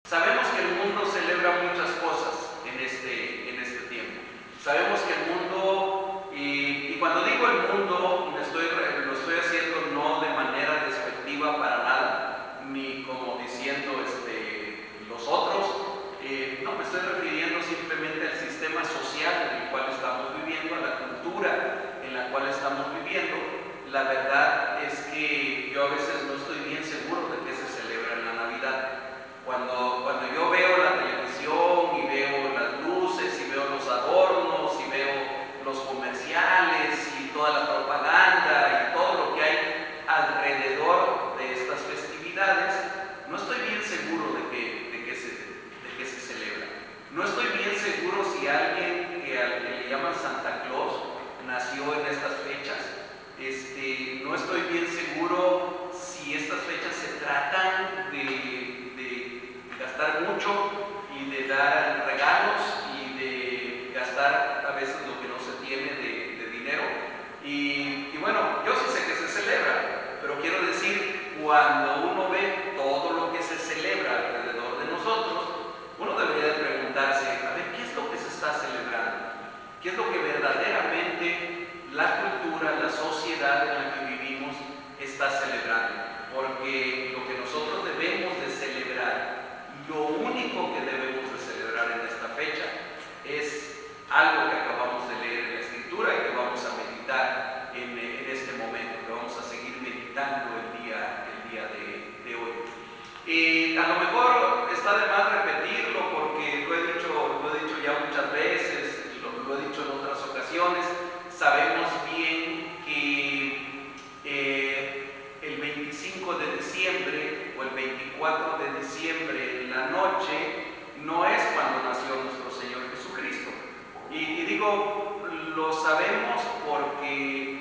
Sabemos que el mundo celebra muchas cosas en este tiempo. Sabemos que el mundo, y cuando digo el mundo, lo estoy haciendo no de manera despectiva para nada, ni como diciendo los otros. No, me estoy refiriendo simplemente al sistema social en el cual estamos viviendo, a la cultura en la cual estamos viviendo. La verdad es que yo a veces no estoy bien seguro de qué se celebra en la Navidad. Cuando yo veo la televisión y veo las luces y veo los adornos y veo los comerciales y toda la propaganda y todo lo que hay alrededor de estas festividades, no estoy bien seguro de qué se celebra. No estoy bien seguro si alguien al que le llaman Santa Claus nació en estas fechas. No estoy bien seguro si estas fechas se tratan de gastar mucho y de dar regalos y de gastar a veces lo que no se tiene de dinero. Y bueno, yo sí sé que se celebra, pero quiero decir, cuando uno ve todo lo que se celebra alrededor de nosotros, uno debería de preguntarse, a ver, ¿qué es lo que se está celebrando? ¿Qué es lo que verdaderamente la cultura, la sociedad en la que vivimos está celebrando? Porque lo que nosotros debemos de celebrar, lo único que debemos de celebrar en esta fecha, es algo que acabamos de leer en la Escritura y que vamos a meditar en este momento, que vamos a seguir meditando el día de hoy. A lo mejor está de más repetirlo porque lo he dicho ya muchas veces, lo he dicho en otras ocasiones. Sabemos bien que el 25 de diciembre o el 24 de diciembre en la noche no es cuando nació nuestro Señor Jesucristo. Y digo, lo sabemos porque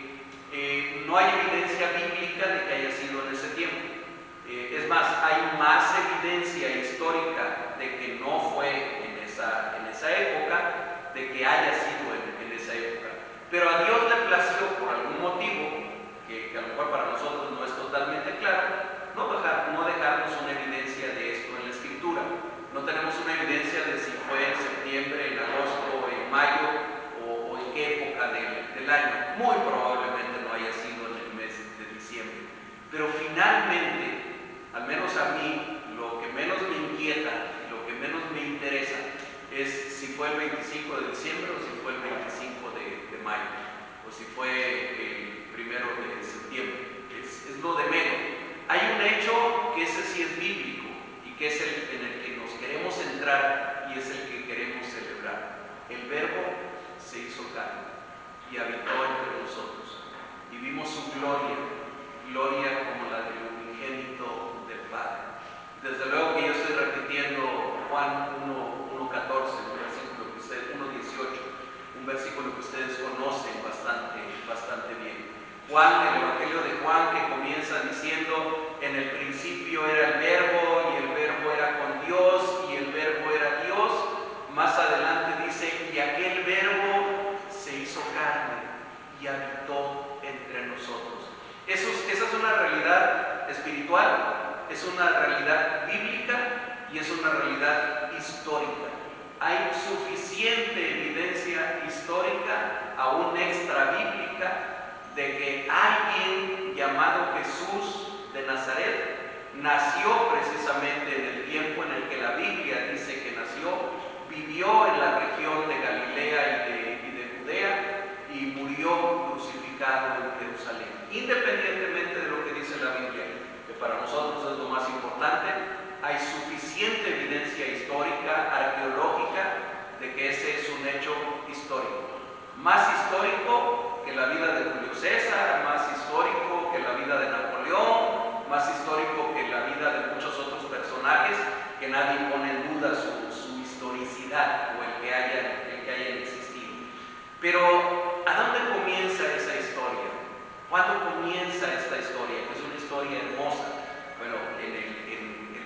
no hay evidencia bíblica de que haya sido en ese tiempo. Es más, hay más evidencia histórica de que no fue en esa época, de que haya sido en esa época. Pero a Dios le plació, por algún motivo, que a lo mejor para nosotros no es totalmente claro, no dejarnos una evidencia de esto en la Escritura. No tenemos una evidencia de si fue en septiembre, en agosto, en mayo o en qué época del año. Muy probablemente no haya sido en el mes de diciembre. Pero finalmente, al menos a mí, lo que menos me inquieta, lo que menos me interesa, es si fue el 25 de diciembre o si fue el 25 de mayo, o si fue el 1 de septiembre. Es lo de menos. Hay un hecho que ese sí es bíblico y que es el en el que nos queremos centrar y es el que queremos celebrar. El Verbo se hizo carne y habitó entre nosotros y vimos su gloria como la del unigénito del Padre. Desde luego que yo estoy repitiendo Juan 1:14, un versículo que ustedes, 1:18, un versículo que ustedes conocen bastante bien. Juan, el Evangelio de Juan, que comienza diciendo: en el principio era el Verbo, y el Verbo era con Dios, y el Verbo era Dios. Más adelante dice: y aquel Verbo se hizo carne y habitó entre nosotros. Esa es una realidad espiritual, es una realidad bíblica y es una realidad histórica. Hay suficiente evidencia histórica, aún extra bíblica, de que alguien llamado Jesús de Nazaret nació precisamente en el tiempo en el que la Biblia dice que nació, vivió en la región de Galilea y de Judea y murió crucificado en Jerusalén. Independientemente de lo que dice la Biblia, que para nosotros es lo más importante, hay suficiente evidencia histórica, arqueológica, de que ese es un hecho histórico. Más histórico que la vida de Julio César, más histórico que la vida de Napoleón, más histórico que la vida de muchos otros personajes que nadie pone en duda su historicidad o el que hayan existido. Pero, ¿a dónde comienza esa historia? ¿Cuándo comienza esta historia? Que es una historia hermosa. Bueno, en el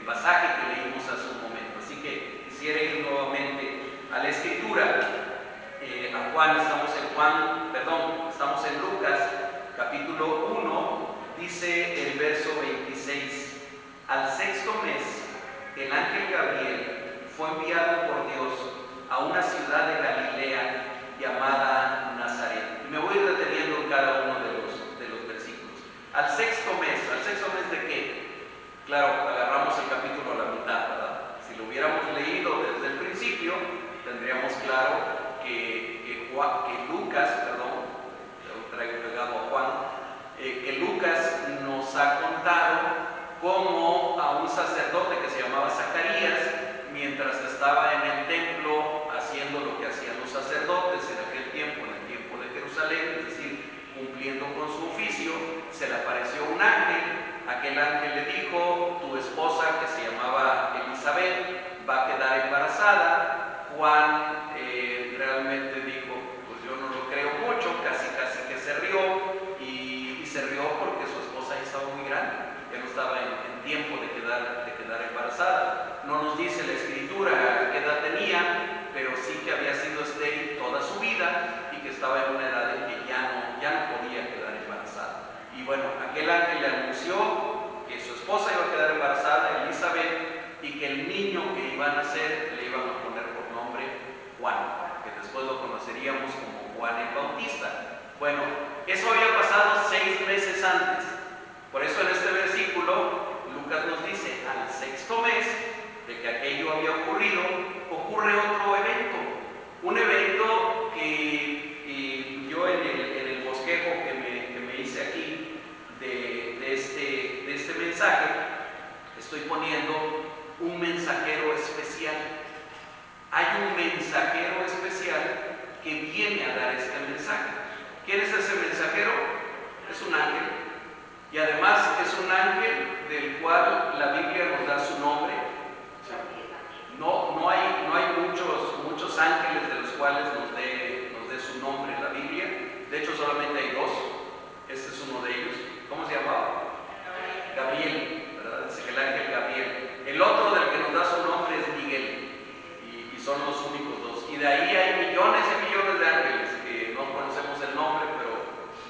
pasaje que leímos hace un momento. Así que quisiera ir nuevamente a la Escritura. A Juan, estamos en Lucas, capítulo 1, dice el verso 26. Al sexto mes, el ángel Gabriel fue enviado por Dios a una ciudad de Galilea llamada Nazaret. Y me voy a ir deteniendo en cada uno de los versículos. Al sexto mes ¿de qué? Claro, agarramos el capítulo a la mitad, ¿verdad? Si lo hubiéramos leído desde el principio, tendríamos claro que Lucas, perdón, traigo pegado a Juan, que Lucas nos ha contado cómo a un sacerdote que se llamaba Zacarías, mientras estaba en el templo haciendo lo que hacían los sacerdotes en aquel tiempo, en el tiempo de Jerusalén, es decir, cumpliendo con su oficio, se le apareció un ángel. Aquel ángel le dijo: tu esposa, que se llamaba Elizabeth, va a quedar embarazada. Juan realmente dijo: pues yo no lo creo mucho, casi que se rió, y se rió porque su esposa ya estaba muy grande, ya no estaba en tiempo de quedar embarazada. No nos dice la escritura qué edad tenía, pero sí que había sido estéril toda su vida y que estaba en una edad en que ya no podía quedar embarazada. Y bueno, aquel ángel le anunció que su esposa iba a quedar embarazada, Elizabeth, y que el niño que iba a nacer le iban a poner por nombre Juan, que después lo conoceríamos como Juan el Bautista. Bueno, eso había pasado 6 meses antes. Por eso en este versículo Lucas nos dice: al sexto mes de que aquello había ocurrido, ocurre otro evento. Un evento que yo en el bosquejo que me hice aquí de este mensaje, estoy poniendo un mensajero especial. Hay un mensajero especial que viene a dar este mensaje. ¿Quién es ese mensajero? Es un ángel. Y además es un ángel del cual la Biblia nos da su nombre. No hay muchos ángeles de los cuales nos dé su nombre en la Biblia. De hecho, solamente hay 2. Este es uno de ellos. ¿Cómo se llamaba? Gabriel, ¿verdad? Dice que el ángel Gabriel. El otro del que nos da su nombre es Miguel. Y son los únicos 2. Y de ahí hay millones y millones de ángeles que no conocemos el nombre, pero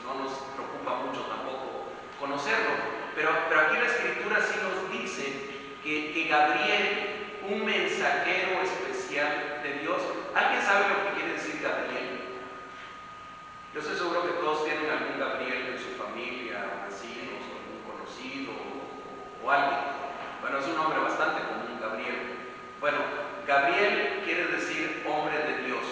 no nos preocupa mucho tampoco conocerlo. Pero aquí la escritura sí nos dice que Gabriel, un mensajero especial de Dios. ¿Alguien sabe lo que quiere decir Gabriel? Yo estoy seguro que todos tienen algún Gabriel en su familia, o vecinos, o algún conocido, o alguien. Bueno, es un nombre bastante común, Gabriel. Bueno, Gabriel quiere decir hombre de Dios.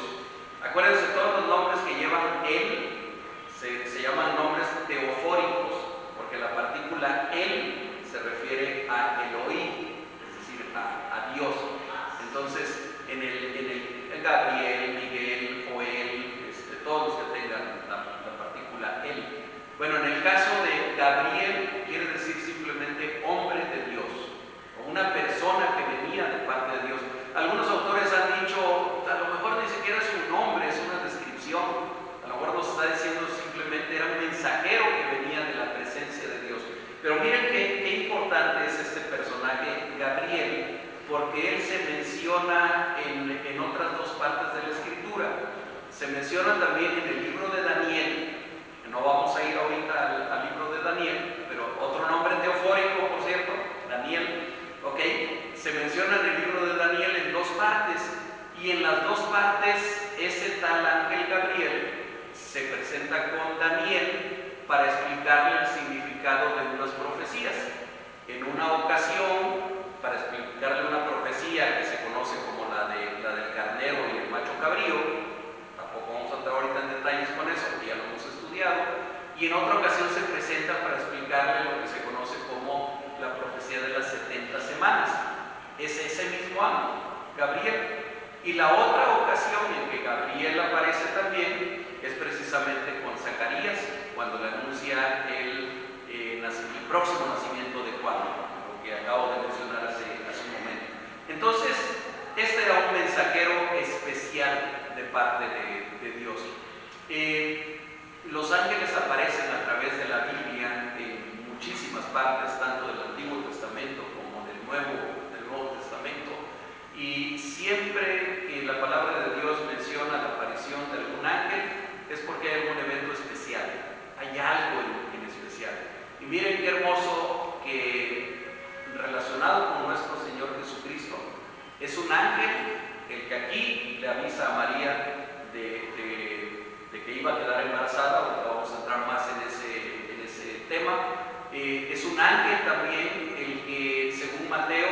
Acuérdense, todos los nombres que llevan él se llaman nombres teofóricos, porque la partícula él se refiere a Elohim, es decir, a Dios. Entonces, en el Gabriel, Miguel, Joel, todos los que tengan la partícula él. Bueno, en el caso de Gabriel, quiere decir simplemente hombre de Dios, o una persona que venía de parte de Dios. Algunos autores han dicho, a lo mejor ni siquiera es un nombre, es una descripción. A lo mejor nos está diciendo simplemente era un mensajero que venía de la presencia de Dios. Pero miren qué importante es este personaje Gabriel, porque él se menciona en otras 2 partes de la escritura. Se menciona también en el libro de Daniel. No vamos a ir ahorita al libro de Daniel, pero otro nombre teofórico, por cierto, Daniel. ¿Ok? Se menciona en el libro de Daniel en 2 partes, y en las 2 partes ese tal ángel Gabriel se presenta con Daniel para explicarle el significado de unas profecías. En una ocasión, para explicarle una profecía que se conoce como la del carnero y el macho cabrío. Tampoco vamos a entrar ahorita en detalles con eso, porque ya lo hemos estudiado. Y en otra ocasión se presenta para explicarle lo que se conoce como la profecía de las 70 semanas. Es ese mismo ángel, Gabriel. Y la otra ocasión en que Gabriel aparece también es precisamente con Zacarías, cuando le anuncia el próximo nacimiento de Juan, lo que acabo de mencionar hace un momento. Entonces, este era un mensajero especial de parte de Dios. Los ángeles aparecen a través de la Biblia en muchísimas partes, tanto del Antiguo Testamento como del Nuevo Testamento, y siempre que la palabra de Dios menciona la aparición de algún ángel es porque hay algún evento especial, hay algo en especial. Y miren qué hermoso que, relacionado con nuestro Señor Jesucristo, Es un ángel el que aquí le avisa a María de que iba a quedar embarazada. Ahorita vamos a entrar más en ese tema. Es un ángel también el que, según Mateo,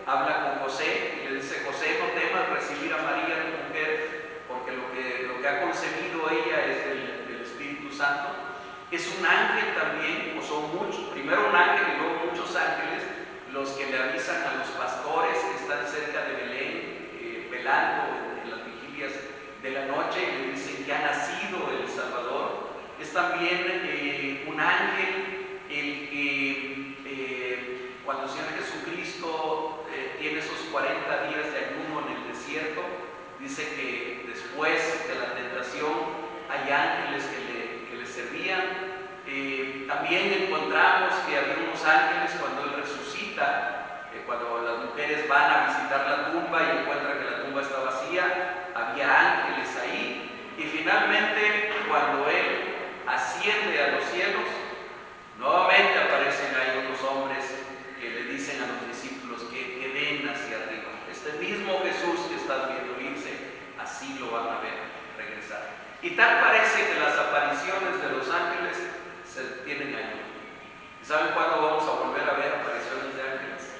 habla con José y le dice: José, no temas recibir a María tu mujer, porque lo que ha concebido ella es del Espíritu Santo. Es un ángel también, o son muchos, primero un ángel y luego muchos ángeles, los que le avisan a los pastores que están cerca de Belén, velando en las vigilias de la noche, y le dicen que ha nacido el Salvador. Es también un ángel el que cuando el Señor Jesucristo tiene esos 40 días de ayuno en el desierto, dice que después de la tentación hay ángeles que le servían. También encontramos que había unos ángeles cuando Él resucita, cuando las mujeres van a visitar la tumba y encuentran que la tumba está vacía, había ángeles ahí. Y finalmente, cuando Él asciende a los cielos, nuevamente aparecen ahí unos hombres que le dicen a los discípulos que ven hacia arriba. Este mismo Jesús que estás viendo irse, así lo van a ver regresar. Y tal parece que las apariciones de los ángeles se tienen ahí. ¿Y saben cuándo vamos a volver a ver apariciones de ángeles?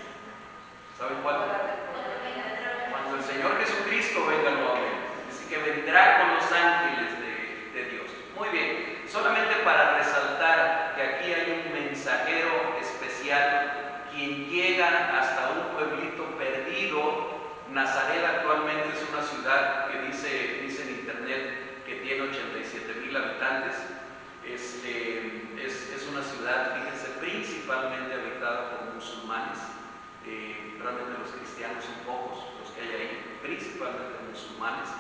¿Saben cuándo? Cuando el Señor Jesucristo venga nuevamente. Dice que vendrá con los ángeles de Dios. Muy bien, solamente para resaltar que aquí hay un mensajero especial quien llega hasta un pueblito perdido. Nazaret actualmente es una ciudad que dice en internet que tiene 87,000 habitantes. Es una ciudad, fíjense, principalmente habitada por musulmanes. Realmente los cristianos son pocos los que hay ahí, principalmente musulmanes.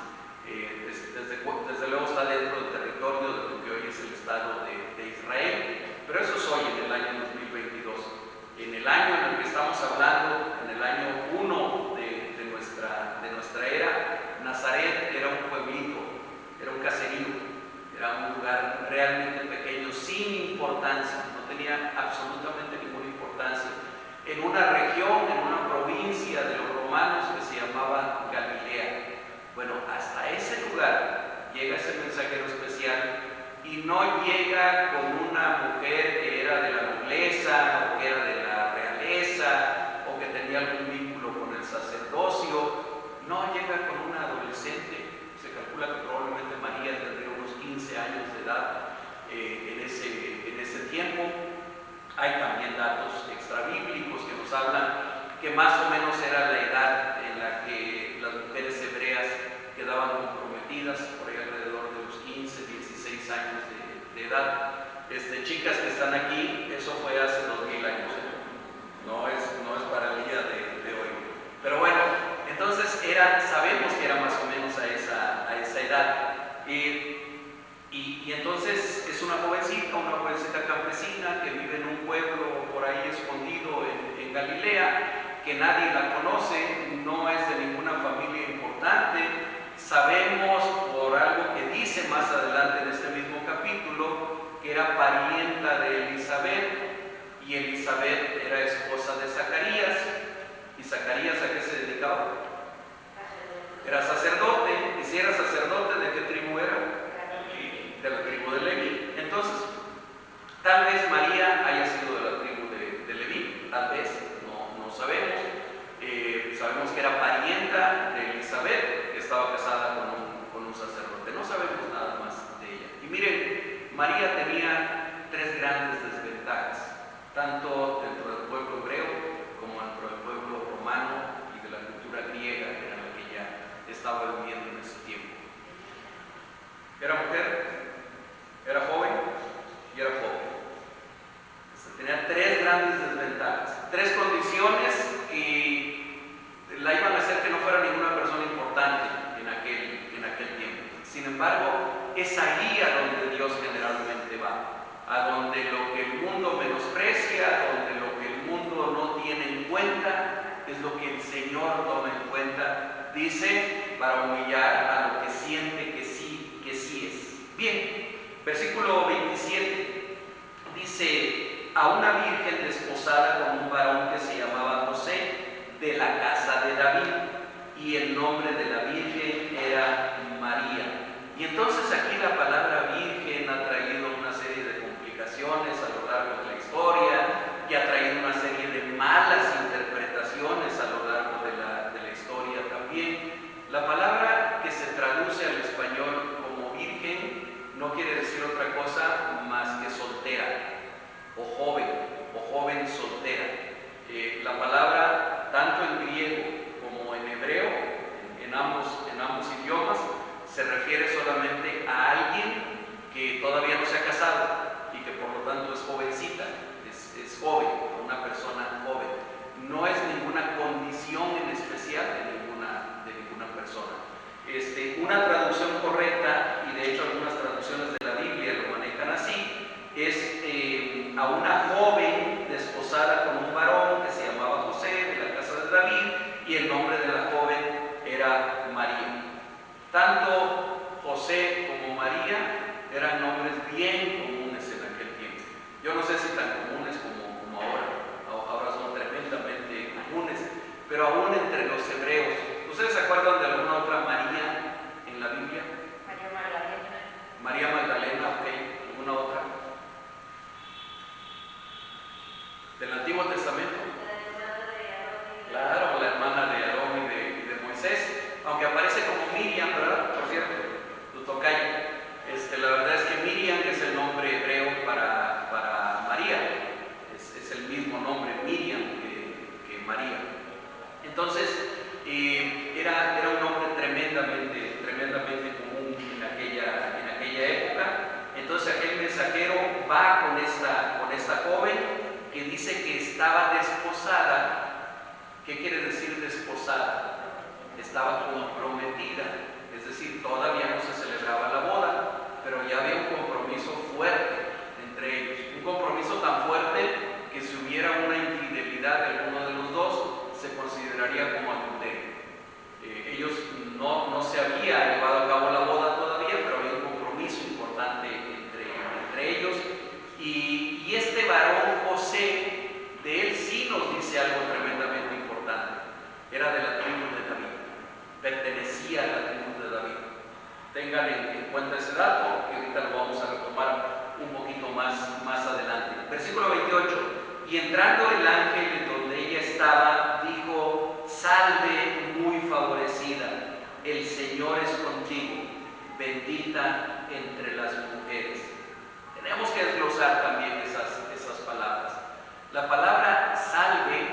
Desde luego está dentro del territorio de lo que hoy es el Estado de Israel, pero eso es hoy, en el año 2022. En el año en el que estamos hablando, en el año 1 de nuestra era, Nazaret era un pueblito, era un caserío, era un lugar realmente pequeño, sin importancia, no tenía absolutamente ninguna importancia, en una región, en una provincia de los romanos que se llamaba Galilea. Bueno, hasta ese lugar llega ese mensajero especial, y no llega con una mujer que era de la nobleza o que era de la realeza o que tenía algún vínculo con el sacerdocio. No, llega con una adolescente. Se calcula que probablemente María tendría unos 15 años de edad en ese tiempo. Hay también datos extrabíblicos que nos hablan que más o menos era la edad en la que las mujeres hebreas quedaban comprometidas, por ahí alrededor de los 15, 16 años de edad. Chicas que están aquí, eso fue hace 2000 años, no es para el día de hoy. Pero bueno, entonces sabemos que era más o menos a esa edad. Y entonces es una jovencita campesina que vive en un pueblo por ahí escondido en Galilea, que nadie la conoce, no es de ninguna familia importante. Sabemos por algo que dice más adelante en este mismo capítulo que era parienta de Elisabet, y Elisabet era esposa de Zacarías. ¿Y Zacarías a qué se dedicaba? Era sacerdote. ¿Y si era sacerdote, de qué tribu era? De la tribu de Leví. Entonces, tal vez María haya sido de la tribu de Leví, tal vez, no sabemos. Sabemos que era parienta de Elisabet, que estaba casada con un sacerdote. No sabemos nada más de ella. Y miren, María tenía tres grandes desventajas, tanto dentro del pueblo hebreo como dentro del pueblo romano y de la cultura griega en la que ella estaba viviendo en ese tiempo. Era mujer, era joven y era pobre. Tenía tres grandes desventajas, tres condiciones que la iban a hacer que no fuera ninguna persona importante en aquel tiempo. Sin embargo, es ahí a donde Dios generalmente va, a donde lo que el mundo menosprecia, donde lo que el mundo no tiene en cuenta, es lo que el Señor toma en cuenta, dice, para humillar a lo que siente que sí es. Bien, versículo 27 dice: a una virgen desposada con un varón que se llamaba José, de la casa de David. y el nombre de la Virgen era María. Y entonces aquí la palabra virgen ha traído una serie de complicaciones a lo largo de la historia y ha traído una serie de malas interpretaciones a lo largo de la historia también. La palabra que se traduce al español como virgen no quiere decir otra cosa más que soltera o joven soltera. La palabra, tanto en griego como en hebreo, en ambos idiomas, se refiere solamente a alguien que todavía no se ha casado y que por lo tanto es jovencita, es joven, una persona joven. No es ninguna condición en especial de ninguna persona. Una traducción correcta, y de hecho algunas traducciones de la Biblia lo manejan así, es a una joven desposada con un varón que se llamaba José, de la casa de David, y el nombre de la joven era María. Tanto José como María eran nombres bien comunes en aquel tiempo. Yo no sé si tan comunes como ahora son tremendamente comunes, pero aún entre los hebreos. ¿Ustedes se acuerdan de alguna otra María en la Biblia? María Magdalena. María Magdalena, ok. ¿Alguna otra? ¿Del Antiguo Testamento? Claro, la hermana de Aarón y de Moisés, aunque aparece como Miriam, ¿verdad? Por cierto, tu tocayo. La verdad es que Miriam es el nombre hebreo para María, es el mismo nombre Miriam que María. Entonces, era un nombre tremendamente común en aquella época. Entonces aquel mensajero va con esta joven que dice que estaba desposada. ¿Qué quiere decir desposada? Estaba comprometida, es decir, todavía no se celebraba la boda, pero ya había un compromiso fuerte entre ellos. Un compromiso tan fuerte que si hubiera una infidelidad de alguno de los dos, se consideraría como adulterio. Ellos no se había llevado a cabo la boda todavía, pero había un compromiso importante entre ellos. Y este varón José, de él sí nos dice algo tremendamente importante. Era de la tribu de David, pertenecía a la tribu de David. Tengan en cuenta ese dato, que ahorita lo vamos a retomar un poquito más adelante. Versículo 28. Y entrando el ángel en donde ella estaba, dijo: salve muy favorecida, el Señor es contigo, bendita entre las mujeres. Tenemos que desglosar también esas palabras. La palabra salve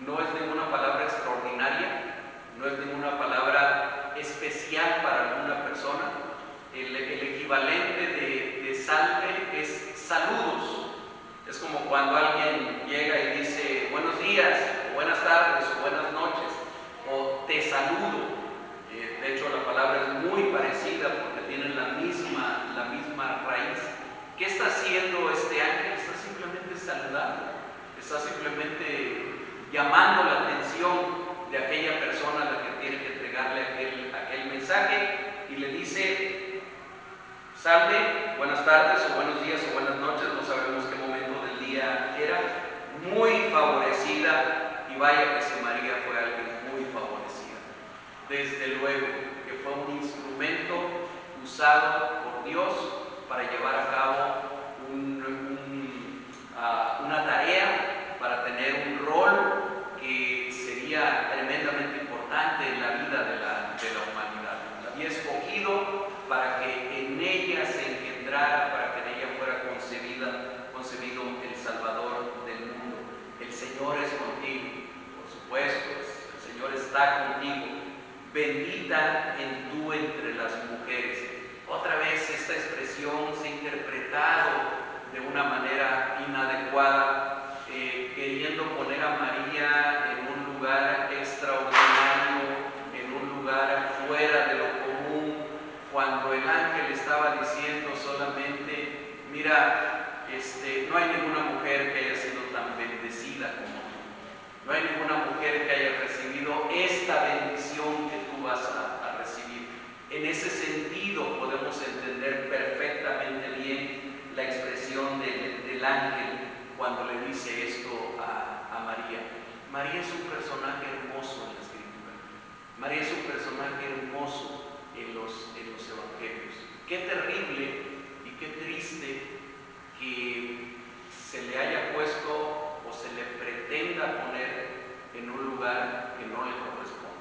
no es ninguna palabra extraordinaria, no es ninguna palabra especial para alguna persona. El equivalente de salve es saludos. Es como cuando alguien llega y dice buenos días, o buenas tardes, o buenas noches, o te saludo. De hecho, la palabra es muy parecida porque tienen la misma raíz. ¿Qué está haciendo este ángel? Está simplemente saludando, está simplemente llamando la atención de aquella persona a la que tiene que entregarle aquel mensaje, y le dice: salve, buenas tardes o buenos días o buenas noches, no sabemos qué momento del día era, muy favorecida. Y vaya que si María fue alguien muy favorecida, desde luego que fue un instrumento usado por Dios para llevar a cabo una tarea, para tener un rol que sería tremendamente importante en la vida de la humanidad. La había escogido para que en ella se engendrara, para que en ella fuera concebido el Salvador del mundo. El Señor es contigo, por supuesto, el Señor está contigo. Bendita tú entre las mujeres. Otra vez esta expresión se ha interpretado de una manera inadecuada, queriendo poner a María en un lugar extraordinario, en un lugar fuera de lo común, cuando el ángel estaba diciendo solamente: mira, no hay ninguna mujer que haya sido tan bendecida como tú, no hay ninguna mujer que haya recibido esta bendición que tú vas a recibir. En ese sentido podemos entender perfectamente bien la expresión del ángel cuando le dice esto a María. María es un personaje hermoso en la Escritura. María es un personaje hermoso en los evangelios. Qué terrible y qué triste que se le haya puesto o se le pretenda poner en un lugar que no le corresponde.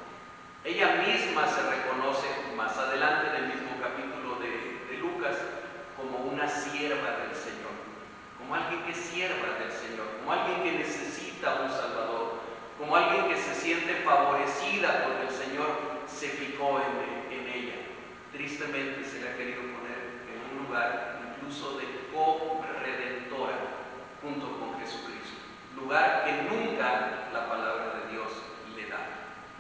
Ella misma se reconoce más adelante en el mismo capítulo de Lucas como una sierva del Señor, como alguien que es sierva del Señor, como alguien que necesita un Salvador, como alguien que se siente favorecida porque el Señor se fijó en ella. Tristemente se le ha querido poner en un lugar incluso de co-redentora junto con Jesucristo, lugar que nunca la palabra de Dios le da.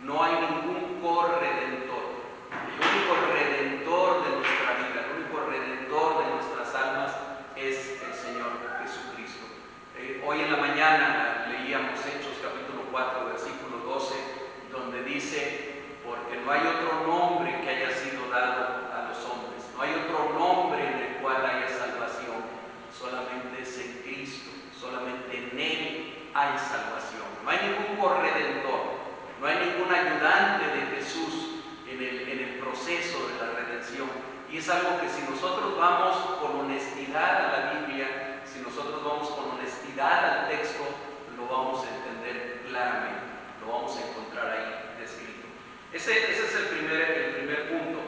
No hay ningún corredentor. El único redentor de nuestra vida, el único redentor de nuestras almas es el Señor Jesucristo. Hoy en la mañana leíamos Hechos capítulo 4, versículo 12, donde dice: porque no hay otro nombre que haya sido dado a los hombres, no hay otro nombre en el cual haya salvación, solamente es en Cristo, solamente en Él hay salvación. No hay ningún corredentor, no hay ningún ayudante de Jesús en el proceso de la redención. Y es algo que si nosotros vamos con honestidad a la Biblia, si nosotros vamos con honestidad al texto, lo vamos a entender claramente, lo vamos a encontrar ahí descrito. Ese es el primer punto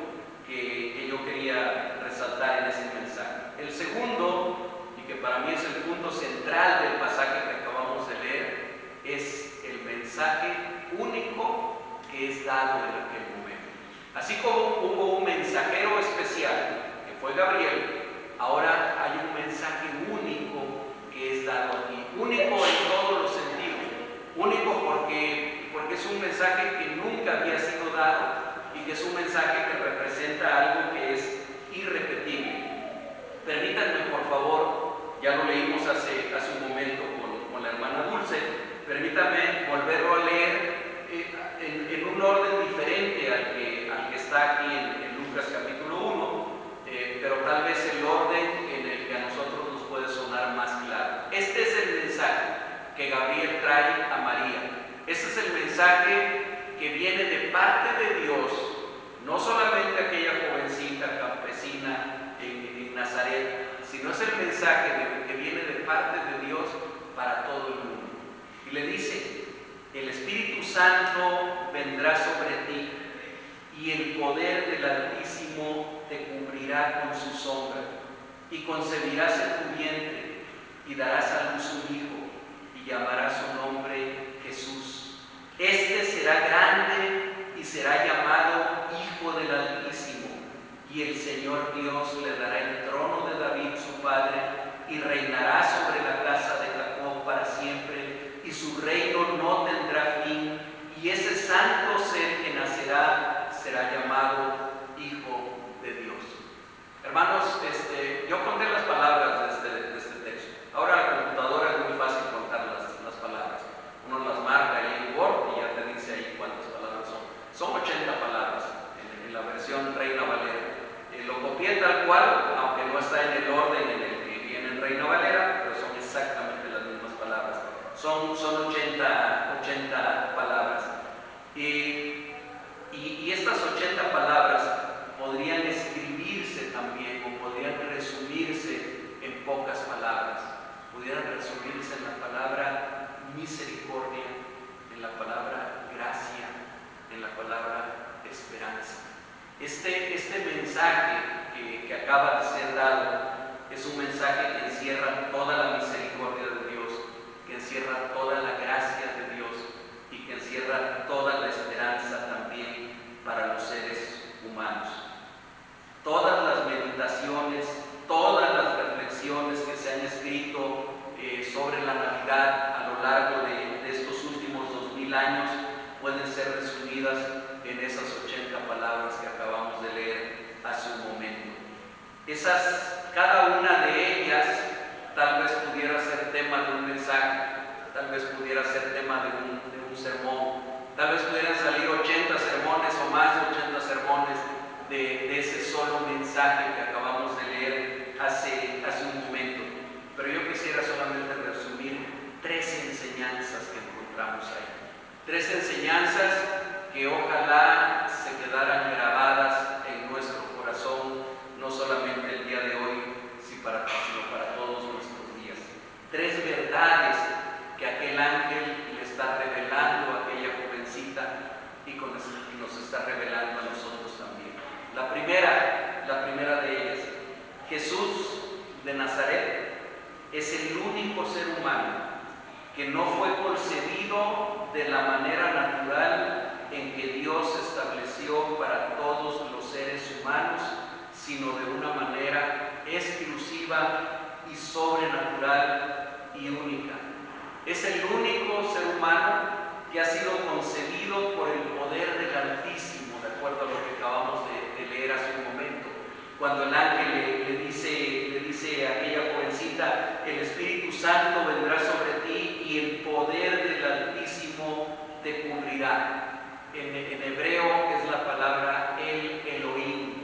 que yo quería resaltar en ese mensaje. El segundo, y que para mí es el punto central del pasaje que acabamos de leer, es el mensaje único que es dado en aquel momento. Así como hubo un mensajero especial, que fue Gabriel, ahora hay un mensaje único que es dado aquí. Único en todos los sentidos. Único porque es un mensaje que nunca había sido dado y que es un mensaje que representa algo que es irrepetible. Permítanme, por favor, ya lo leímos hace un momento con la hermana Dulce, permítanme volverlo a leer en un orden diferente al que está aquí en Lucas capítulo 1, pero tal vez el orden en el que a nosotros nos puede sonar más claro. Este es el mensaje que Gabriel trae a María. Este es el mensaje que viene de parte de Dios, no solamente aquella jovencita campesina en Nazaret, sino es el mensaje que viene de parte de Dios para todo el mundo. Y le dice: el Espíritu Santo vendrá sobre ti y el poder del Altísimo te cubrirá con su sombra, y concebirás en tu vientre y darás a luz un hijo y llamarás su nombre Jesús. Este será grande y será llamado Hijo del Altísimo, y el Señor Dios le dará el trono de David su padre, y reinará sobre la casa de Jacob para siempre, y su reino no tendrá fin, y ese santo ser que nacerá será llamado Hijo de Dios. Hermanos, yo conté las palabras de este texto. Ahora la computadora es muy fácil contar las palabras. Uno las marca ahí en Word y ya te dice ahí cuántas palabras son. Son 80 palabras en la versión Reina Valera. Lo copié tal cual, aunque no está en el orden en el que viene en Reina Valera, pero son exactamente las mismas palabras. Son 80 palabras. Y estas 80 palabras podrían escribirse también o podrían resumirse en pocas palabras. Pudieran resumirse en la palabra misericordia, en la palabra gracia, en la palabra esperanza. Este mensaje que acaba de ser dado es un mensaje que encierra toda la misericordia de Dios, que encierra toda la gracia de Dios y que encierra toda la esperanza también para los seres humanos. Todas las meditaciones, todas las reflexiones que se han escrito sobre la Navidad a lo largo de estos últimos 2000 años pueden ser resumidas en esas 80 palabras que acabamos de leer hace un momento. Cada una de ellas tal vez pudiera ser tema de un mensaje, tal vez pudiera ser tema de un sermón, tal vez pudieran salir 80 sermones o más de 80 sermones de ese solo mensaje que acabamos de leer hace un momento. Pero yo quisiera solamente resumir 3 enseñanzas que encontramos ahí. 3 enseñanzas que ojalá se quedaran grabadas en nuestro corazón, no solamente el día de hoy, sino para todos nuestros días. 3 verdades que aquel ángel le está revelando a aquella jovencita y nos está revelando a nosotros también. La primera de ellas: Jesús de Nazaret es el único ser humano que no fue concebido de la manera natural en que Dios estableció para todos los seres humanos, sino de una manera exclusiva y sobrenatural y única. Es el único ser humano que ha sido concebido por el poder del Altísimo, de acuerdo a lo que acabamos de leer hace un momento. Cuando el ángel le dice a aquella jovencita: el Espíritu Santo vendrá sobre ti y el poder del Altísimo te cubrirá. En hebreo es la palabra el Elohim,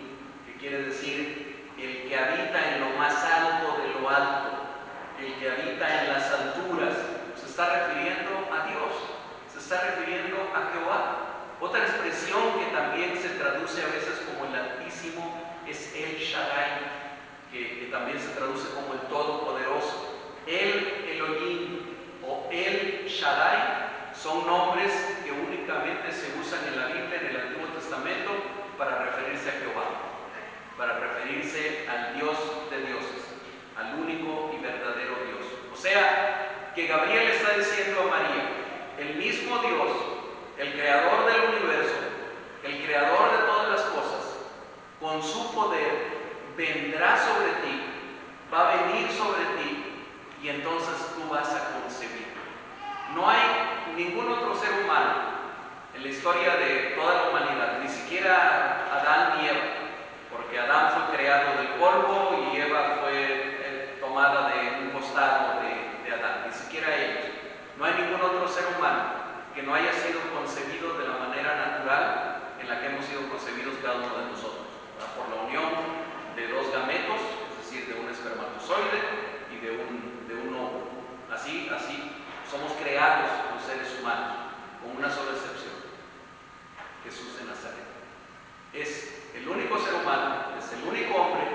que quiere decir el que habita en lo más alto de lo alto, el que habita en las alturas. Se está refiriendo a Dios, se está refiriendo a Jehová. Otra expresión que también se traduce a veces como el Altísimo es el Shaddai, que también se traduce como el Todopoderoso. El Elohim o el Shaddai son nombres que únicamente se usan en la Biblia, en el Antiguo Testamento, para referirse a Jehová, para referirse al Dios de dioses, al único y verdadero Dios. O sea, que Gabriel está diciendo a María: el mismo Dios, el creador del universo, el creador de todas las cosas, con su poder vendrá sobre ti, va a venir sobre ti, y entonces tú vas a concebir. No hay ningún otro ser humano en la historia de toda la humanidad, ni siquiera Adán y Eva, porque Adán fue creado del polvo y Eva fue tomada de un costado de Adán, ni siquiera ellos. No hay ningún otro ser humano que no haya sido concebido de la manera natural en la que hemos sido concebidos cada uno de nosotros, ¿verdad? Por la unión de 2 gametos, es decir, de un espermatozoide y de un óvulo. Así somos creados los seres humanos, con una sola excepción: Jesús de Nazaret. Es el único ser humano, es el único hombre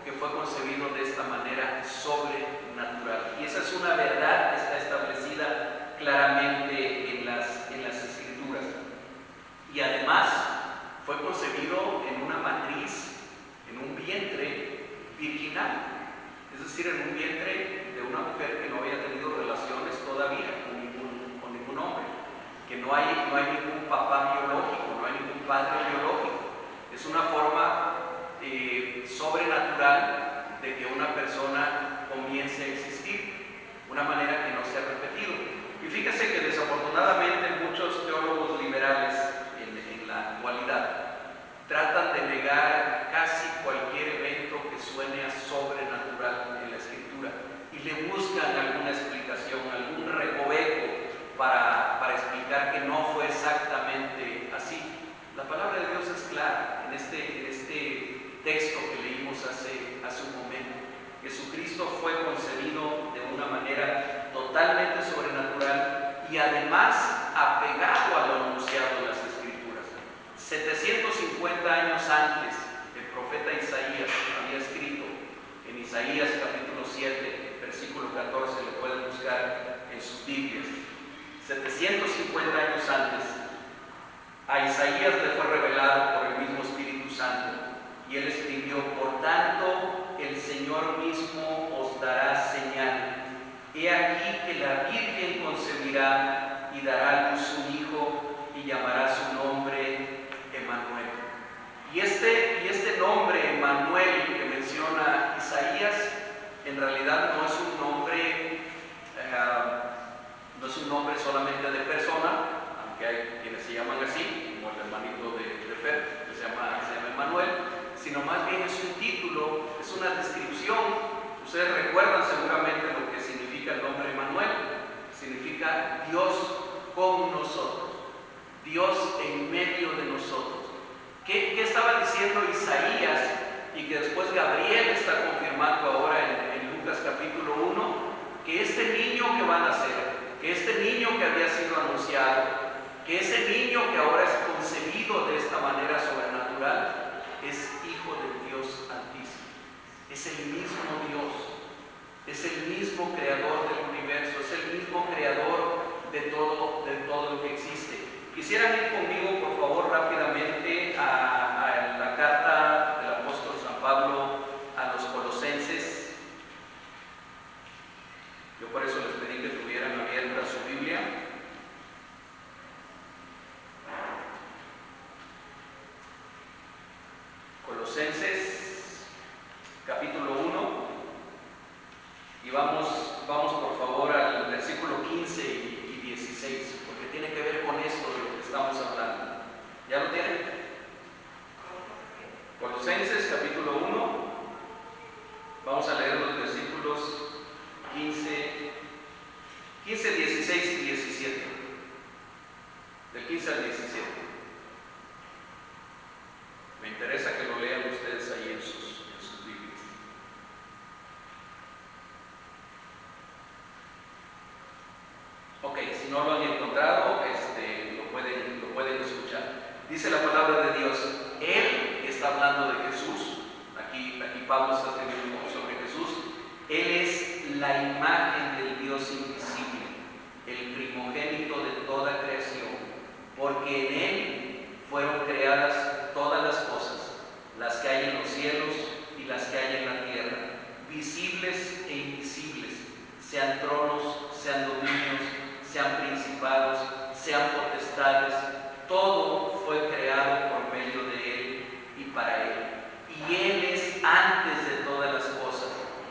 que fue concebido de esta manera sobrenatural. Y esa es una verdad que está establecida claramente en las Escrituras. Y además fue concebido en una matriz, en un vientre virginal, es decir, en un vientre de una mujer que no había tenido relaciones todavía con ningún hombre, que no hay ningún papá biológico, no hay ningún padre biológico. Es una forma sobrenatural de que una persona comience a existir, una manera que no se ha repetido. Y fíjese que desafortunadamente muchos teólogos liberales en la actualidad tratan de negar casi cualquier evento que suene a sobrenatural en la Escritura y le buscan alguna explicación, algún recoveco para explicar que no fue exactamente así. La palabra de Dios es clara en este texto que leímos hace un momento. Jesucristo fue concebido de una manera totalmente sobrenatural y además apegado a lo anunciado en las Escrituras. 750 años antes, el profeta Isaías había escrito en Isaías capítulo 7, versículo 14, lo pueden buscar en sus Biblias. 750 años antes, a Isaías le fue revelado por el mismo Espíritu Santo, y él escribió: por tanto, el Señor mismo os dará señal. He aquí que la Virgen concebirá y dará a luz un hijo, y llamará su nombre Emmanuel. Y este nombre Emmanuel que menciona Isaías, en realidad no es un nombre solamente de persona, aunque hay quienes se llaman así, como el hermanito de Fer, que se llama Emmanuel, sino más bien es un título, es una descripción. Ustedes recuerdan seguramente lo que significa el nombre Emmanuel. Significa Dios con nosotros, Dios en medio de nosotros. ¿Qué estaba diciendo Isaías y que después Gabriel está confirmando ahora en Lucas capítulo 1? Que este niño que va a nacer, que este niño que había sido anunciado, que ese niño que ahora es nacido de esta manera sobrenatural es hijo del Dios Altísimo. Es el mismo Dios, es el mismo creador del universo, es el mismo creador de todo lo que existe. Quisieran ir conmigo, por favor, rápidamente a la carta del apóstol San Pablo a los Colosenses. Yo por eso les pedí que tuvieran abierta su Biblia. Colosenses, capítulo 1, y vamos por favor al versículo 15 y 16, porque tiene que ver con esto de lo que estamos hablando. ¿Ya lo tienen? Colosenses, capítulo 1, vamos a leer los versículos 15, 16 y 17, del 15 al 17. Me interesa que lo lean ustedes ahí en sus Biblias. Ok, si no lo han encontrado, lo pueden escuchar. Dice la palabra de Dios, Él está hablando de Jesús. Aquí Pablo está escribiendo sobre Jesús. Él es la imagen del Dios invisible, el primogénito de toda creación, porque en Él fueron creadas todas las cosas, las que hay en los cielos y las que hay en la tierra, visibles e invisibles, sean tronos, sean dominios, sean principados, sean potestades. Todo fue creado por medio de Él y para Él. Y Él es antes de todas las cosas,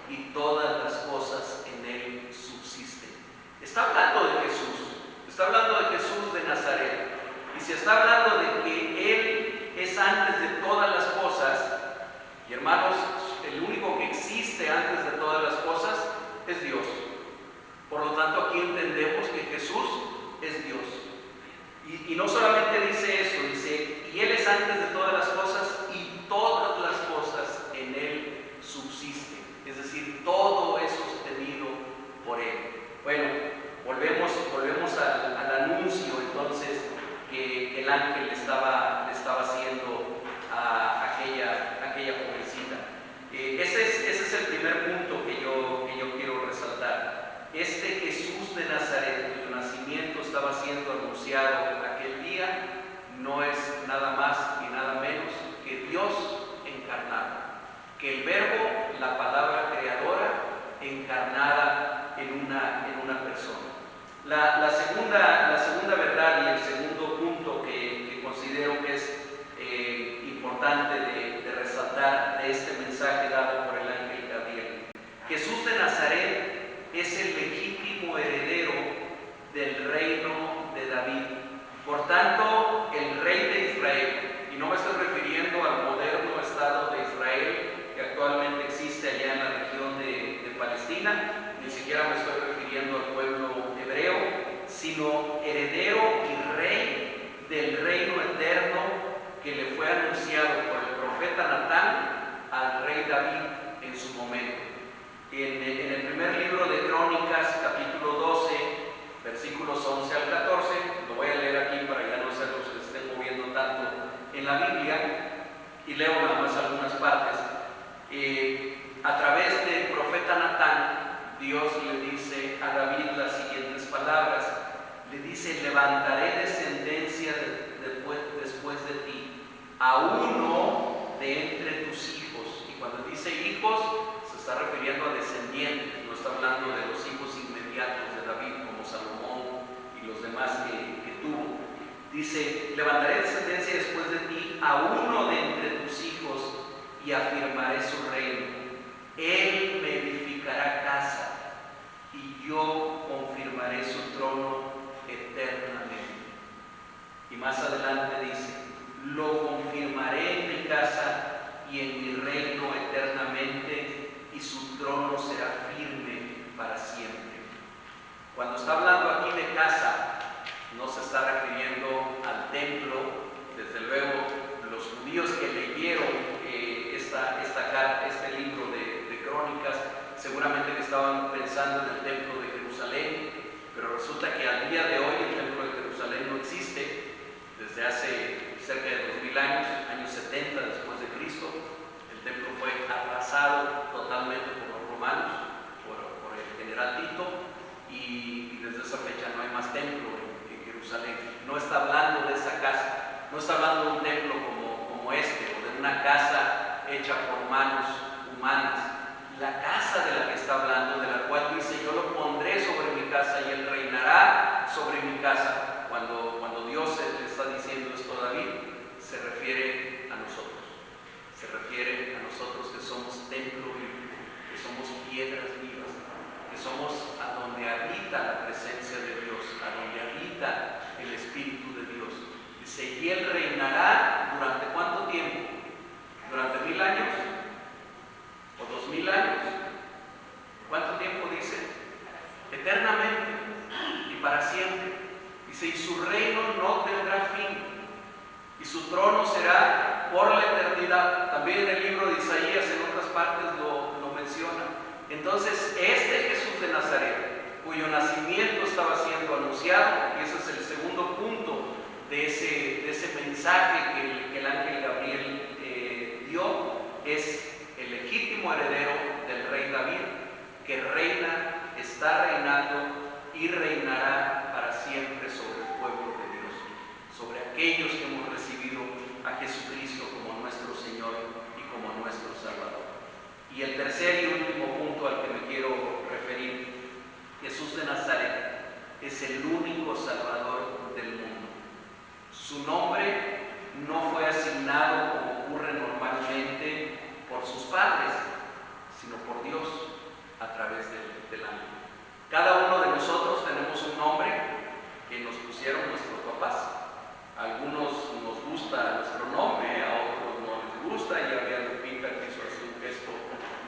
y todas las cosas en Él subsisten. Está hablando de Jesús, está hablando de Jesús de Nazaret. Y si está hablando de que Él es antes de todas las cosas, y hermanos, el único que existe antes de todas las cosas es Dios. Por lo tanto, aquí entendemos que Jesús es Dios. Y no solamente dice eso, dice, y Él es antes de todas las cosas, y todas las cosas en Él subsisten. Es decir, todo es sostenido por Él. Bueno, volvemos al anuncio entonces que el ángel le estaba haciendo a aquella jovencita. Ese es el primer punto que yo quiero resaltar. Este Jesús de Nazaret, cuyo nacimiento estaba siendo anunciado aquel día, no es nada más y nada menos que Dios encarnado, que el Verbo, la palabra creadora, encarnada en una persona. La segunda verdad y el segundo punto que considero que es importante de resaltar de este mensaje dado por el ángel Gabriel: Jesús de Nazaret es el legítimo heredero del reino de David. Por tanto, el rey de Israel, y no me estoy refiriendo al moderno Estado de Israel que actualmente existe allá en la región de Palestina, ni siquiera me estoy refiriendo al pueblo hebreo, sino heredero y rey del reino eterno que le fue anunciado por el profeta Natán al rey David en su momento. En el primer libro de Crónicas, capítulo 12, versículos 11 al 14, lo voy a leer aquí para ya no ser los que se estén moviendo tanto en la Biblia, y leo nada más algunas partes. A través del profeta Natán, Dios le dice a David las siguientes palabras. Le dice: levantaré descendencia después de ti, a uno de entre tus hijos. Y cuando dice hijos, se está refiriendo a descendientes, no está hablando de los hijos inmediatos de David como Salomón y los demás que tuvo. Dice: levantaré descendencia después de ti, a uno de entre tus hijos, y afirmaré su reino. Él me edificará casa, y yo confirmaré su trono eternamente. Y más adelante dice: lo confirmaré en mi casa y en mi reino eternamente, y su trono será firme para siempre. Cuando está hablando aquí de casa, no se está refiriendo al templo. Desde luego, los judíos que leyeron este libro de Crónicas seguramente que estaban pensando en el templo de Jerusalén, pero resulta que al día de hoy el templo de Jerusalén no existe. desde hace cerca de 2000 años, años 70 después de Cristo. El templo fue arrasado totalmente por los romanos, por el general Tito, y desde esa fecha no hay más templo en Jerusalén. No está hablando de esa casa, no está hablando de un templo como este, o de una casa hecha por manos humanas. La casa de la que está hablando, de la cual dice: yo lo pondré sobre mi casa y él reinará sobre mi casa. Cuando Dios le está diciendo esto a David, se refiere a nosotros. Se refiere a nosotros que somos templo vivo, que somos piedras vivas, que somos a donde habita la presencia de Dios, a donde habita el Espíritu de Dios. Dice: y él reinará ¿durante cuánto tiempo? ¿Durante 1000 años? ¿O 2000 años? ¿Cuánto tiempo dice? Eternamente y para siempre. Dice: y su reino no tendrá fin, y su trono será por la eternidad. También en el libro de Isaías, en otras partes lo menciona. Entonces, este Jesús de Nazaret, cuyo nacimiento estaba siendo anunciado, y ese es el segundo punto de ese mensaje que el ángel Gabriel dio, es el legítimo heredero del rey David, que reina, está reinando y reinará para siempre sobre el pueblo de Dios, sobre aquellos que hemos recibido a Jesucristo como nuestro Señor y como nuestro Salvador. Y el tercer y último punto al que me quiero referir: Jesús de Nazaret es el único Salvador del mundo. Su nombre no fue asignado, como ocurre normalmente, por sus padres, sino por Dios a través del ángel. Cada uno de nosotros tenemos un nombre que nos pusieron nuestros papás. A algunos nos gusta nuestro nombre, a otros no les gusta. Y había Lupita que hizo así un gesto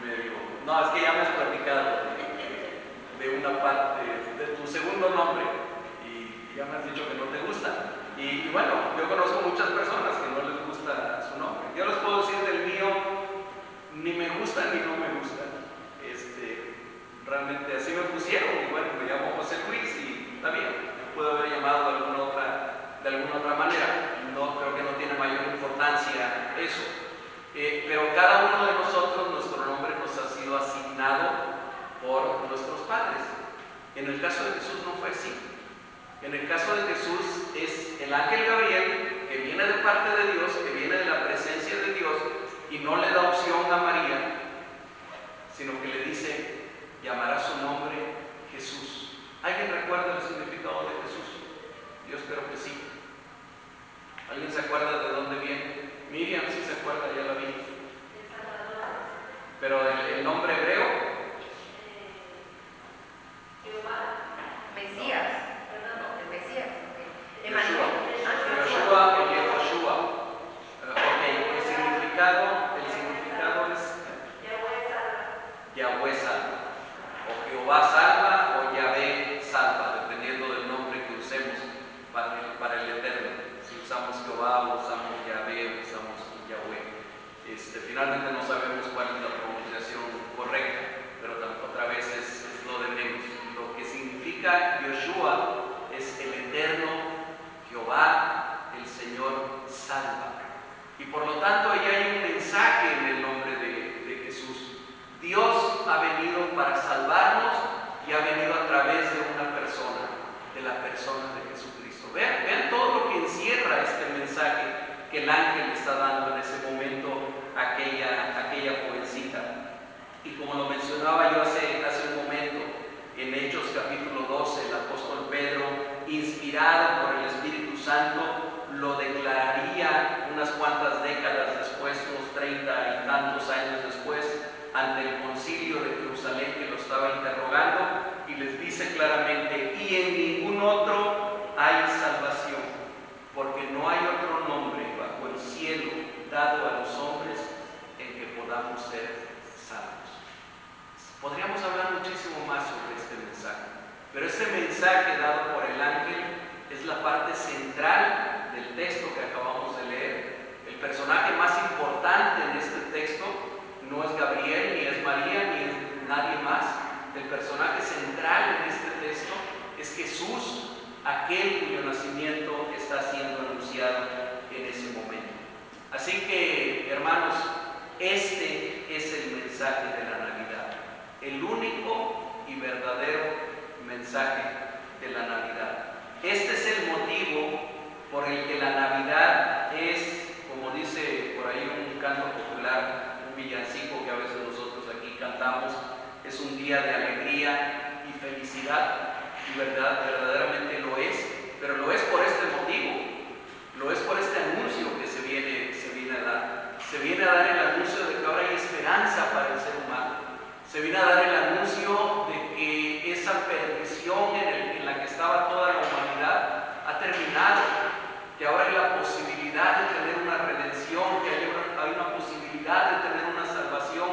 medio... No, es que ya me has platicado de una parte de tu segundo nombre y ya me has dicho que no te gusta. Y bueno, yo conozco muchas personas que no les gusta su nombre. Yo les puedo decir del mío: ni me gusta ni no me gusta. Realmente así me pusieron, y bueno, me llamo José Luis y está bien, me puedo haber llamado de alguna otra manera. No, creo que no tiene mayor importancia eso. Pero cada uno de nosotros, nuestro nombre nos ha sido asignado por nuestros padres. En el caso de Jesús no fue así. En el caso de Jesús es el ángel Gabriel, que viene de parte de Dios, que viene de la presencia de Dios, y no le da opción a María, sino que le dice: llamará su nombre Jesús. ¿Alguien recuerda el significado de Jesús? Yo espero que sí. ¿Alguien se acuerda de dónde viene? Miriam sí se acuerda, ya la vi. Pero el nombre hebreo. Mesías. El Mesías. Yoshua o Yehoshua. Ok, el significado es Yahweh salva, o Jehová salva, o Yahvé salva, dependiendo del nombre que usemos para el Eterno. Si usamos Jehová, o usamos Yahvé, o usamos Yahweh. Finalmente no sabemos cuál es la pronunciación correcta, pero otra vez es lo de menos. Lo que significa Yoshua es el Eterno, Jehová, el Señor salva. Y por lo tanto ahí hay un mensaje en el nombre de Jesús. Dios ha venido para salvarnos y ha venido a través de una persona, de la persona de Jesucristo. Vean todo lo que encierra este mensaje que el ángel está dando en ese momento a aquella jovencita. Y como lo mencionaba yo hace un momento, en Hechos capítulo 12, el apóstol Pedro, inspirado por el Espíritu Santo, lo declararía unas cuantas décadas después, unos 30 y tantos años después, ante el concilio de Jerusalén que lo estaba interrogando, y les dice claramente: y en ningún otro hay salvación, porque no hay otro nombre bajo el cielo dado a los hombres en que podamos ser salvos. Podríamos hablar muchísimo más sobre este mensaje, pero este mensaje dado por el ángel es la parte central del texto que acabamos de leer. El personaje más importante en este texto no es Gabriel, ni es María, ni es nadie más. El personaje central en este texto es Jesús, aquel cuyo nacimiento está siendo anunciado hermanos, este es el mensaje de la Navidad, el único y verdadero mensaje de la Navidad. Este es el motivo por el que la Navidad es, como dice por ahí un canto popular, un villancico que a veces nosotros aquí cantamos, es un día de alegría y felicidad, y verdaderamente lo es, pero lo es por este motivo, lo es por este anuncio que se viene a dar. Se viene a dar el anuncio de que ahora hay esperanza para el ser humano. Se viene a dar el anuncio de que esa perdición en la que estaba toda la humanidad ha terminado, que ahora hay la posibilidad de tener una redención, que hay una posibilidad de tener una salvación,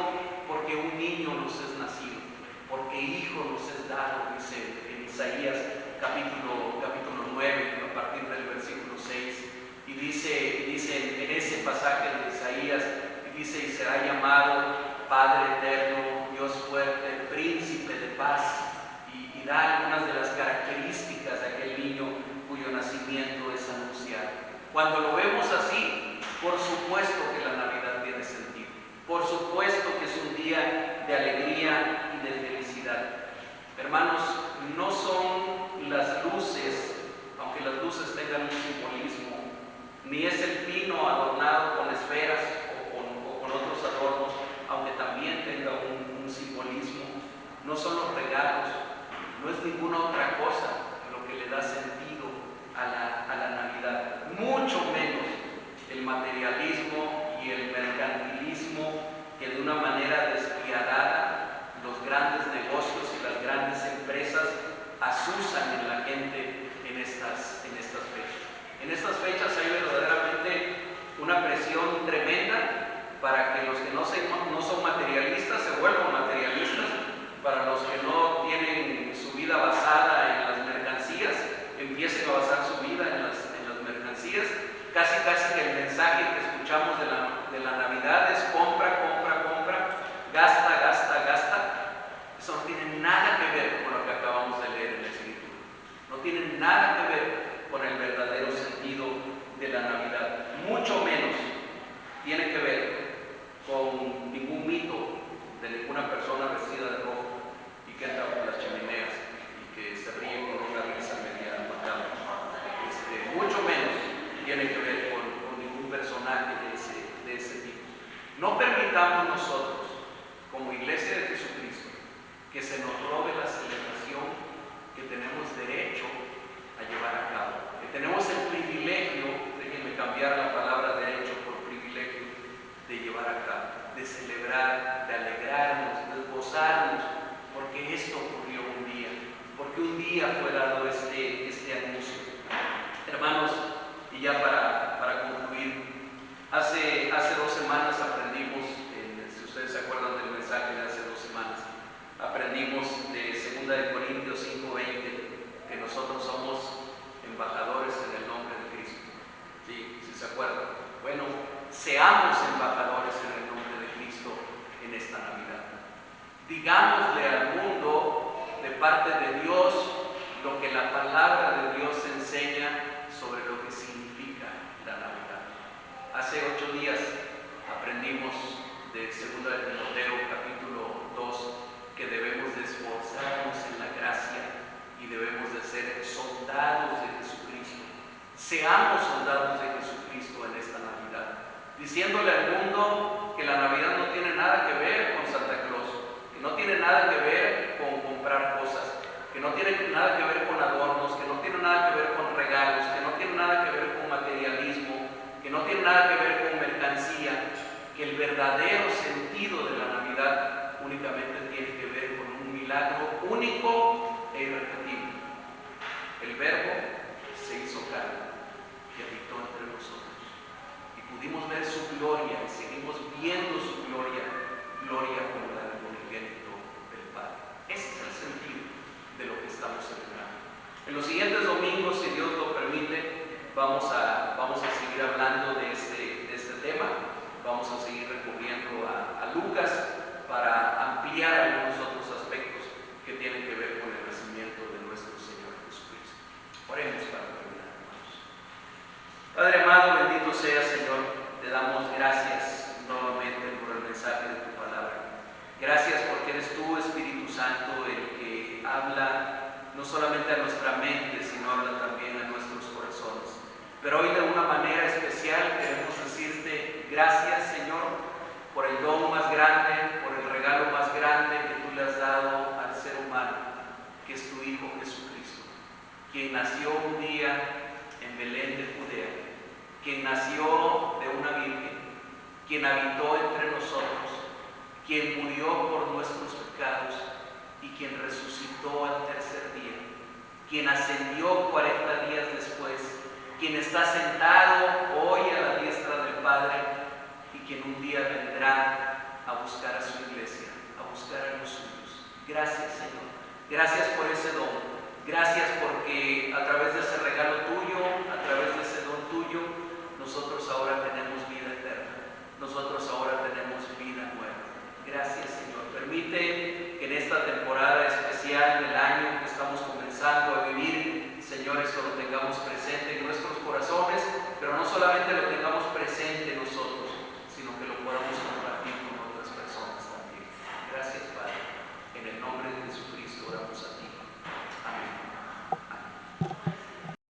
porque un niño nos es nacido, porque hijo nos es dado, dice en Isaías capítulo 9, a partir del versículo 6, y dice en ese pasaje de Isaías, dice: y será llamado Padre eterno, Dios fuerte, príncipe de paz, y da algunas de las características de aquel niño cuyo nacimiento es anunciado. Cuando lo vemos así, por supuesto que la Navidad tiene sentido, por supuesto que es un día de alegría y de felicidad. Hermanos, no son las luces, aunque las luces tengan un simbolismo, ni es el pino adornado con esferas o con otros adornos, aunque también tenga un simbolismo. No son los regalos, no es ninguna otra cosa lo que le da sentido a la Navidad, mucho menos el materialismo y el mercantilismo que de una manera despiadada los grandes negocios y las grandes empresas asusan en la gente en estas fechas. En estas fechas hay verdaderamente una presión tremenda para que los que no son materialistas se vuelvan materialistas, para los que no tienen su vida basada en las mercancías empiecen a basar su vida en las mercancías. Casi que el mensaje que escuchamos de la Navidad es compra, compra, compra, gasta, gasta, gasta. Eso no tiene nada que ver con lo que acabamos de leer en la Escritura. No tiene nada que ver con el verdadero sentido de la Navidad. Mucho menos tiene que ver con ningún mito de ninguna persona vestida de rojo y que entra por las chimeneas y que se ríe con una risa media macabra. Mucho menos tiene que ver con ningún personaje de ese tipo. No permitamos nosotros, como Iglesia de Jesucristo, que se nos robe la celebración que tenemos derecho a llevar a cabo, que tenemos el privilegio, déjenme cambiar la palabra derecho por privilegio, de llevar a cabo, de celebrar, de alegrarnos, de gozarnos, porque esto ocurrió un día, porque un día fue dado este anuncio. Hermanos, y ya para concluir, hace 2 semanas aprendimos, si ustedes se acuerdan del mensaje de hace 2 semanas, aprendimos de 2 Corintios 5:20 que nosotros somos embajadores en el nombre de Cristo. ¿Sí? ¿Sí se acuerdan? Bueno, seamos embajadores en el nombre de Cristo en esta Navidad. Digámosle al mundo de parte de Dios lo que la palabra de Dios enseña sobre lo que significa la Navidad. Hace 8 días aprendimos de 2 Timoteo capítulo 2 que debemos de esforzarnos en la gracia y debemos de ser soldados de Jesucristo. Seamos soldados de Jesucristo en esta Navidad, diciéndole al mundo que la Navidad no tiene nada que ver con Santa Claus, que no tiene nada que ver con comprar cosas, que no tiene nada que ver con adornos, que no tiene nada que ver con regalos, que no tiene nada que ver con materialismo, que no tiene nada que ver con mercancía, que el verdadero sentido de la Navidad únicamente tiene que ver con un milagro único e irrepetible. El Verbo se hizo carne y habitó entre nosotros, y pudimos ver su gloria, y seguimos viendo su gloria, gloria como la del unigénito del Padre. Ese es el sentido de lo que estamos celebrando. En los siguientes domingos, si Dios lo permite, vamos a seguir hablando de este tema. Vamos a seguir recurriendo a Lucas para ampliar algunos otros aspectos que tienen que ver con el nacimiento de nuestro Señor Jesucristo. Oremos para terminar, hermanos. Padre amado, bendito sea, Señor, te damos gracias solamente a nuestra mente, sino habla también a nuestros corazones. Pero hoy de una manera especial queremos decirte gracias, Señor, por el don más grande, por el regalo más grande que tú le has dado al ser humano, que es tu Hijo Jesucristo, quien nació un día en Belén de Judea, quien nació de una virgen, quien habitó entre nosotros, quien murió por nuestros pecados y quien resucitó al tercer día, quien ascendió 40 días después, quien está sentado hoy a la diestra del Padre y quien un día vendrá a buscar a su iglesia, a buscar a los suyos. Gracias, Señor. Gracias por ese don. Gracias porque a través de ese regalo tuyo, a través de ese don tuyo, nosotros ahora tenemos vida eterna. Nosotros ahora tenemos vida nueva. Gracias, Señor. Permite que en esta temporada especial del año que estamos comenzando a vivir, Señor, esto lo tengamos presente en nuestros corazones, pero no solamente lo tengamos presente nosotros, sino que lo podamos compartir con otras personas también. Gracias, Padre. En el nombre de Jesucristo oramos a ti.